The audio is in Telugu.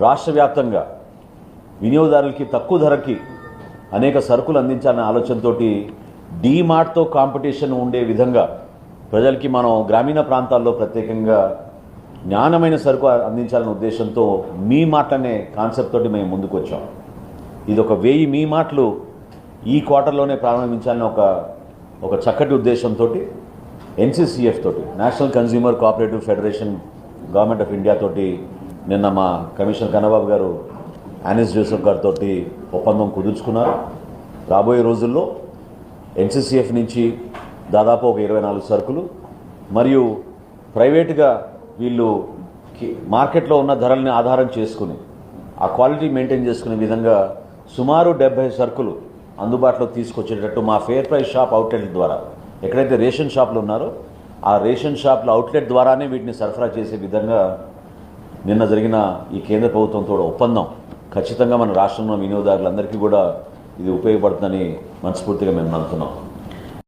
రాష్ట్ర వ్యాప్తంగా వినియోగదారులకి తక్కువ ధరకి అనేక సరుకులు అందించాలనే ఆలోచనతోటి డీమార్ట్తో కాంపిటీషన్ ఉండే విధంగా ప్రజలకి మనం గ్రామీణ ప్రాంతాల్లో ప్రత్యేకంగా జ్ఞానమైన సరుకు అందించాలనే ఉద్దేశంతో మీ మార్ట్ అనే కాన్సెప్ట్ తోటి మేము ముందుకు వచ్చాం. ఇది ఒక 1000 మీ మార్ట్లు ఈ క్వార్టర్లోనే ప్రారంభించాలని ఒక చక్కటి ఉద్దేశంతో NCCF తోటి, national consumer cooperative federation, government of India తోటి నిన్న మా కమిషనర్ కన్నబాబు గారు యానిస్ జోసెఫ్ గారితో ఒప్పందం కుదుర్చుకున్నారు. రాబోయే రోజుల్లో NCCF నుంచి దాదాపు ఒక 24 సరుకులు మరియు ప్రైవేటుగా వీళ్ళు మార్కెట్లో ఉన్న ధరల్ని ఆధారం చేసుకుని ఆ క్వాలిటీ మెయింటైన్ చేసుకునే విధంగా సుమారు 70 సరుకులు అందుబాటులో తీసుకొచ్చేటట్టు మా ఫెయిర్ ప్రైస్ షాప్ అవుట్లెట్ల ద్వారా, ఎక్కడైతే రేషన్ షాపులు ఉన్నారో ఆ రేషన్ షాపుల అవుట్లెట్ ద్వారానే వీటిని సరఫరా చేసే విధంగా నిన్న జరిగిన ఈ కేంద్ర ప్రభుత్వంతో ఒప్పందం ఖచ్చితంగా మన రాష్ట్రంలో వినియోగదారులందరికీ కూడా ఇది ఉపయోగపడుతుందని మనస్ఫూర్తిగా మేము నమ్ముతున్నాం.